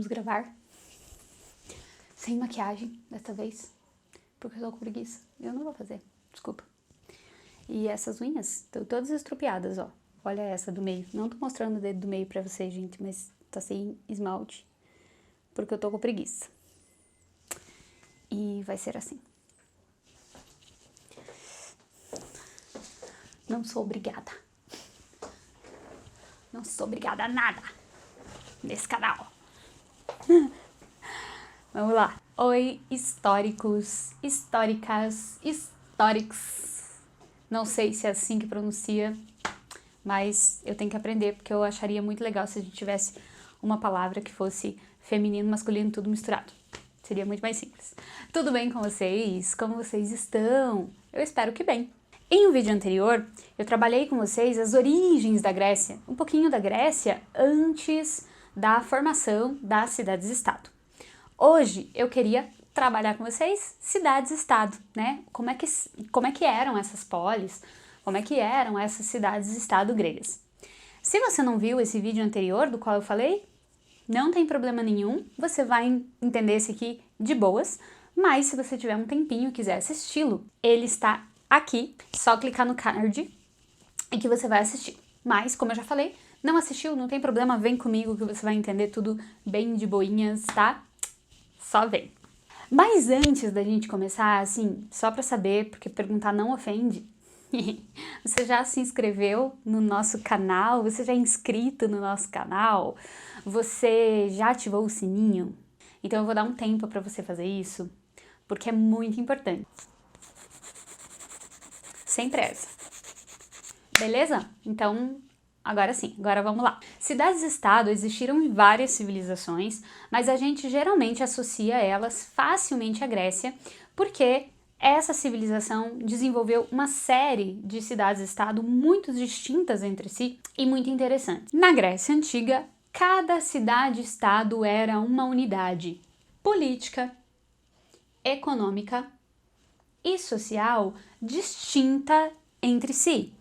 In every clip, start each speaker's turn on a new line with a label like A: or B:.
A: Vamos gravar sem maquiagem dessa vez, porque eu tô com preguiça. Eu não vou fazer, desculpa. E essas unhas estão todas estrupiadas, ó. Olha essa do meio. Não tô mostrando o dedo do meio pra vocês, gente, mas tá sem esmalte, porque eu tô com preguiça. E vai ser assim. Não sou obrigada. Não sou obrigada a nada nesse canal. Vamos lá. Oi, históricos, históricas, históricos. Não sei se é assim que pronuncia, mas eu tenho que aprender, porque eu acharia muito legal se a gente tivesse uma palavra que fosse feminino, masculino, tudo misturado. Seria muito mais simples. Tudo bem com vocês? Como vocês estão? Eu espero que bem. Em um vídeo anterior, eu trabalhei com vocês as origens da Grécia, um pouquinho da Grécia antes da formação das cidades-estado. Hoje eu queria trabalhar com vocês cidades-estado, né? Como é que eram essas polis, como é que eram essas cidades-estado gregas. Se você não viu esse vídeo anterior do qual eu falei, não tem problema nenhum, você vai entender esse aqui de boas, mas se você tiver um tempinho e quiser assisti-lo, ele está aqui, só clicar no card e que você vai assistir. Mas, como eu já falei, não assistiu, não tem problema, vem comigo que você vai entender tudo bem de boinhas, tá? Só vem. Mas antes da gente começar, assim, só pra saber, porque perguntar não ofende, você já se inscreveu no nosso canal? Você já é inscrito no nosso canal? Você já ativou o sininho? Então eu vou dar um tempo pra você fazer isso, porque é muito importante. Sem pressa. Beleza? Então, agora sim, agora vamos lá. Cidades-estado existiram em várias civilizações, mas a gente geralmente associa elas facilmente à Grécia, porque essa civilização desenvolveu uma série de cidades-estado muito distintas entre si e muito interessantes. Na Grécia Antiga, cada cidade-estado era uma unidade política, econômica e social distinta entre si.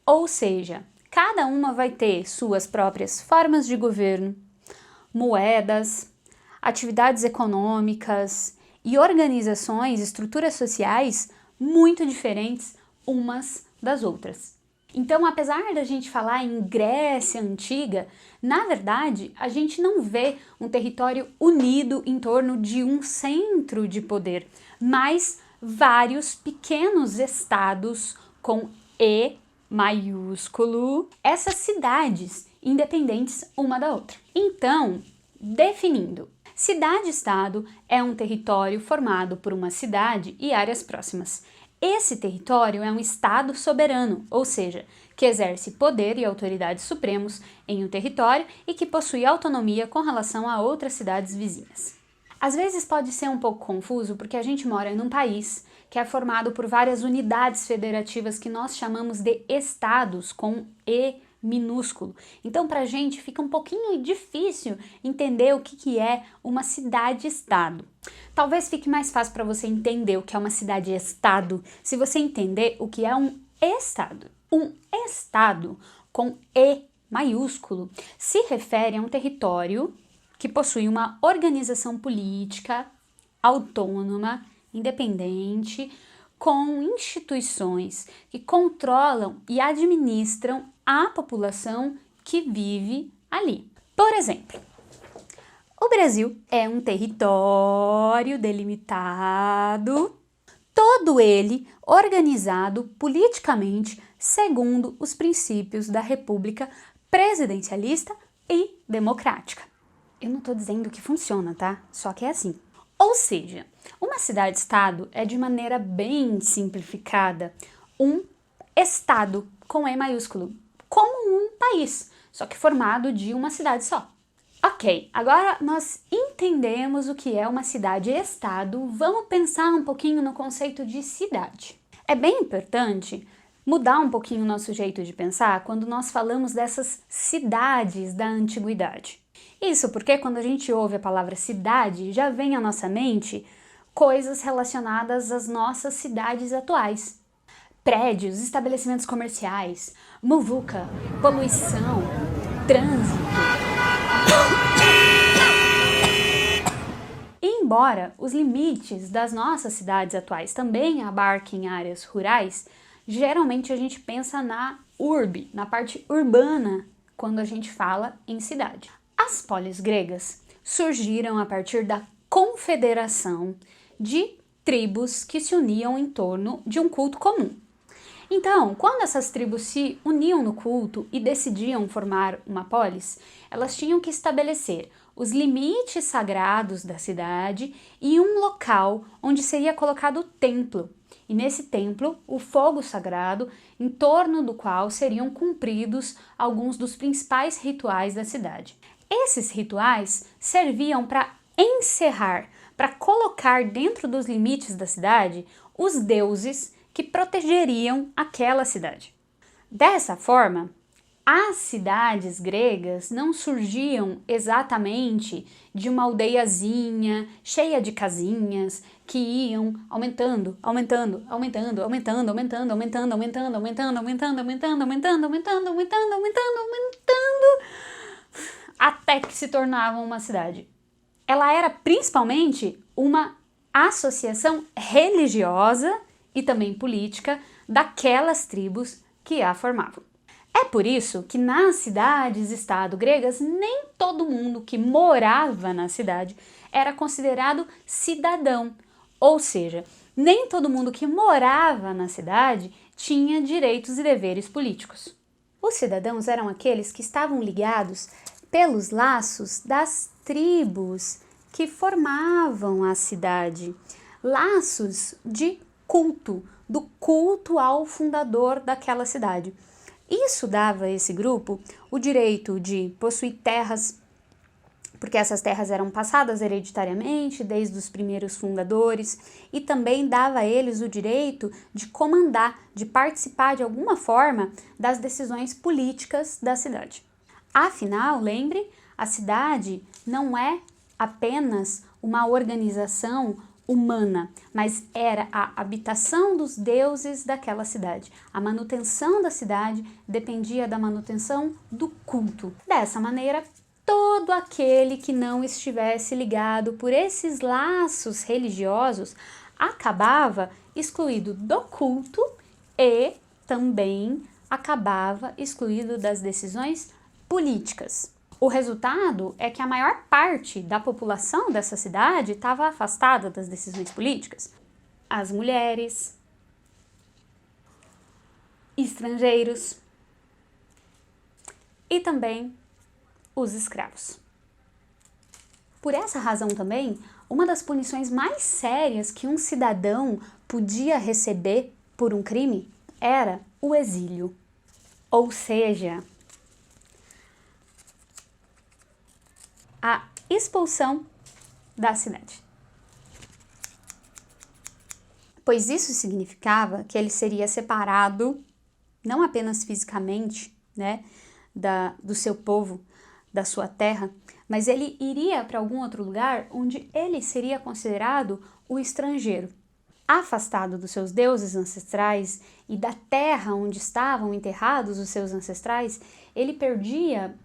A: Ou seja, cada uma vai ter suas próprias formas de governo, moedas, atividades econômicas e organizações, estruturas sociais muito diferentes umas das outras. Então, apesar da gente falar em Grécia Antiga, na verdade, a gente não vê um território unido em torno de um centro de poder, mas vários pequenos estados com E maiúsculo, essas cidades independentes uma da outra. Então, definindo, cidade-estado é um território formado por uma cidade e áreas próximas. Esse território é um estado soberano, ou seja, que exerce poder e autoridades supremos em um território e que possui autonomia com relação a outras cidades vizinhas. Às vezes pode ser um pouco confuso porque a gente mora num país que é formado por várias unidades federativas que nós chamamos de estados, com E minúsculo. Então, pra gente fica um pouquinho difícil entender o que é uma cidade-estado. Talvez fique mais fácil para você entender o que é uma cidade-estado se você entender o que é um estado. Um estado com E maiúsculo se refere a um território que possui uma organização política autônoma, independente, com instituições que controlam e administram a população que vive ali. Por exemplo, o Brasil é um território delimitado, todo ele organizado politicamente segundo os princípios da República presidencialista e democrática. Eu não tô dizendo que funciona, tá? Só que é assim. Ou seja, uma cidade-estado é, de maneira bem simplificada, um estado com E maiúsculo, como um país, só que formado de uma cidade só. Ok, agora nós entendemos o que é uma cidade-estado, vamos pensar um pouquinho no conceito de cidade. É bem importante mudar um pouquinho o nosso jeito de pensar quando nós falamos dessas cidades da antiguidade. Isso porque quando a gente ouve a palavra cidade, já vem à nossa mente coisas relacionadas às nossas cidades atuais. Prédios, estabelecimentos comerciais, muvuca, poluição, trânsito. embora os limites das nossas cidades atuais também abarquem áreas rurais, geralmente a gente pensa na urbe, na parte urbana, quando a gente fala em cidade. As polis gregas surgiram a partir da confederação de tribos que se uniam em torno de um culto comum. Então, quando essas tribos se uniam no culto e decidiam formar uma polis, elas tinham que estabelecer os limites sagrados da cidade e um local onde seria colocado o templo. E nesse templo, o fogo sagrado, em torno do qual seriam cumpridos alguns dos principais rituais da cidade. Esses rituais serviam para encerrar, para colocar dentro dos limites da cidade os deuses que protegeriam aquela cidade. Dessa forma, as cidades gregas não surgiam exatamente de uma aldeiazinha cheia de casinhas que iam aumentando, até que se tornavam uma cidade. Ela era principalmente uma associação religiosa e também política daquelas tribos que a formavam. É por isso que nas cidades-estado gregas, nem todo mundo que morava na cidade era considerado cidadão, ou seja, nem todo mundo que morava na cidade tinha direitos e deveres políticos. Os cidadãos eram aqueles que estavam ligados pelos laços das tribos que formavam a cidade, laços de culto, do culto ao fundador daquela cidade. Isso dava a esse grupo o direito de possuir terras, porque essas terras eram passadas hereditariamente desde os primeiros fundadores, e também dava a eles o direito de comandar, de participar de alguma forma das decisões políticas da cidade. Afinal, lembre, a cidade não é apenas uma organização humana, mas era a habitação dos deuses daquela cidade. A manutenção da cidade dependia da manutenção do culto. Dessa maneira, todo aquele que não estivesse ligado por esses laços religiosos acabava excluído do culto e também acabava excluído das decisões políticas. O resultado é que a maior parte da população dessa cidade estava afastada das decisões políticas. As mulheres, estrangeiros e também os escravos. Por essa razão também, uma das punições mais sérias que um cidadão podia receber por um crime era o exílio. Ou seja, a expulsão da cidade. Pois isso significava que ele seria separado, não apenas fisicamente, do seu povo, da sua terra, mas ele iria para algum outro lugar onde ele seria considerado o estrangeiro. Afastado dos seus deuses ancestrais e da terra onde estavam enterrados os seus ancestrais, ele perdia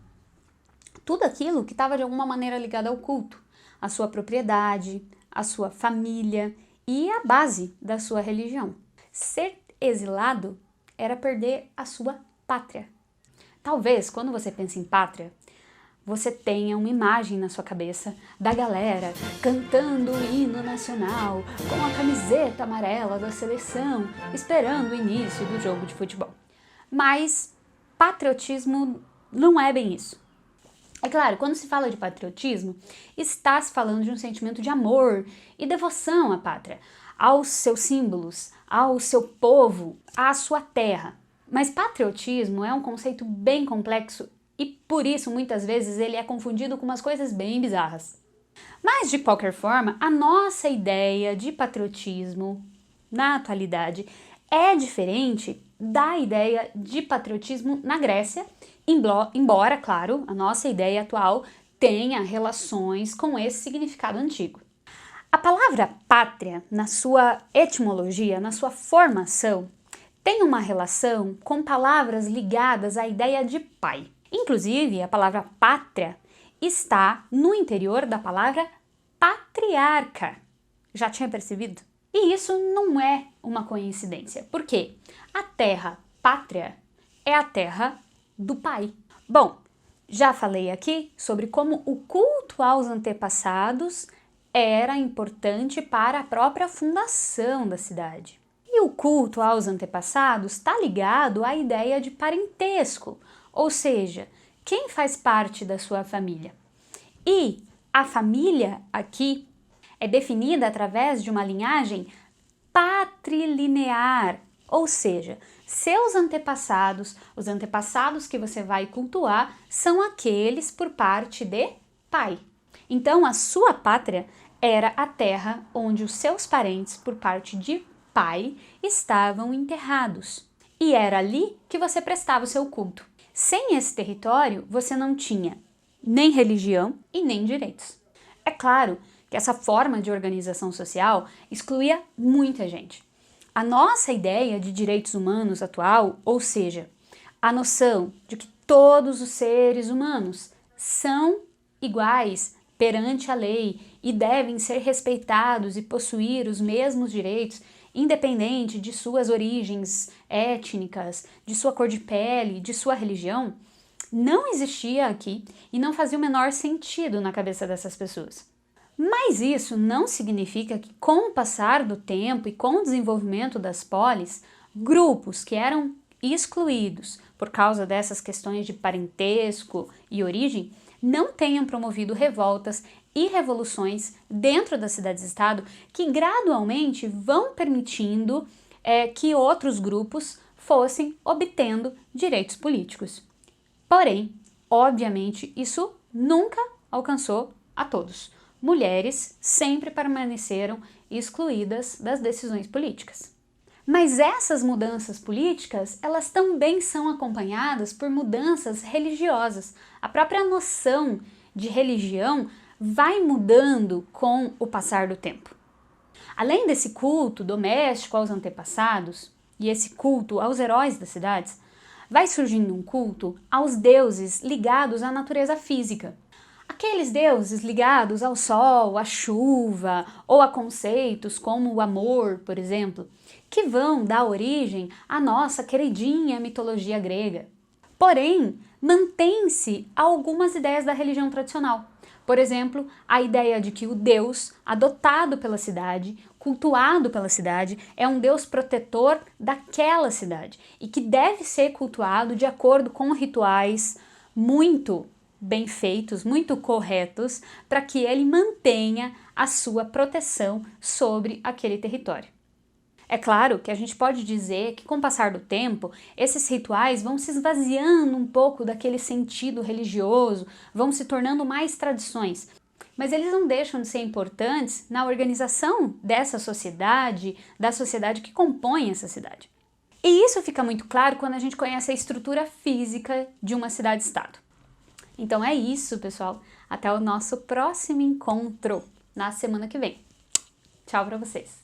A: tudo aquilo que estava de alguma maneira ligado ao culto, a sua propriedade, a sua família e a base da sua religião. Ser exilado era perder a sua pátria. Talvez, quando você pensa em pátria, você tenha uma imagem na sua cabeça da galera cantando o hino nacional com a camiseta amarela da seleção, esperando o início do jogo de futebol. Mas patriotismo não é bem isso. É claro, quando se fala de patriotismo, está se falando de um sentimento de amor e devoção à pátria, aos seus símbolos, ao seu povo, à sua terra. Mas patriotismo é um conceito bem complexo e por isso muitas vezes ele é confundido com umas coisas bem bizarras. Mas de qualquer forma, a nossa ideia de patriotismo na atualidade é diferente da ideia de patriotismo na Grécia, embora, claro, a nossa ideia atual tenha relações com esse significado antigo. A palavra pátria, na sua etimologia, na sua formação, tem uma relação com palavras ligadas à ideia de pai. Inclusive, a palavra pátria está no interior da palavra patriarca. Já tinha percebido? E isso não é uma coincidência. Por quê? A terra pátria é a terra do pai. Bom, já falei aqui sobre como o culto aos antepassados era importante para a própria fundação da cidade. E o culto aos antepassados está ligado à ideia de parentesco, ou seja, quem faz parte da sua família. E a família aqui é definida através de uma linhagem patrilinear, ou seja, seus antepassados, os antepassados que você vai cultuar, são aqueles por parte de pai. Então, a sua pátria era a terra onde os seus parentes, por parte de pai, estavam enterrados. E era ali que você prestava o seu culto. Sem esse território, você não tinha nem religião e nem direitos. É claro que essa forma de organização social excluía muita gente. A nossa ideia de direitos humanos atual, ou seja, a noção de que todos os seres humanos são iguais perante a lei e devem ser respeitados e possuir os mesmos direitos, independente de suas origens étnicas, de sua cor de pele, de sua religião, não existia aqui e não fazia o menor sentido na cabeça dessas pessoas. Mas isso não significa que, com o passar do tempo e com o desenvolvimento das polis, grupos que eram excluídos por causa dessas questões de parentesco e origem não tenham promovido revoltas e revoluções dentro das cidades-estado que gradualmente vão permitindo que outros grupos fossem obtendo direitos políticos. Porém, obviamente, isso nunca alcançou a todos. Mulheres sempre permaneceram excluídas das decisões políticas. Mas essas mudanças políticas, elas também são acompanhadas por mudanças religiosas. A própria noção de religião vai mudando com o passar do tempo. Além desse culto doméstico aos antepassados e esse culto aos heróis das cidades, vai surgindo um culto aos deuses ligados à natureza física. Aqueles deuses ligados ao sol, à chuva ou a conceitos como o amor, por exemplo, que vão dar origem à nossa queridinha mitologia grega. Porém, mantém-se algumas ideias da religião tradicional. Por exemplo, a ideia de que o Deus adotado pela cidade, cultuado pela cidade, é um Deus protetor daquela cidade e que deve ser cultuado de acordo com rituais muito bem feitos, muito corretos, para que ele mantenha a sua proteção sobre aquele território. É claro que a gente pode dizer que, com o passar do tempo, esses rituais vão se esvaziando um pouco daquele sentido religioso, vão se tornando mais tradições, mas eles não deixam de ser importantes na organização dessa sociedade, da sociedade que compõe essa cidade. E isso fica muito claro quando a gente conhece a estrutura física de uma cidade-estado. Então é isso, pessoal. Até o nosso próximo encontro na semana que vem. Tchau para vocês!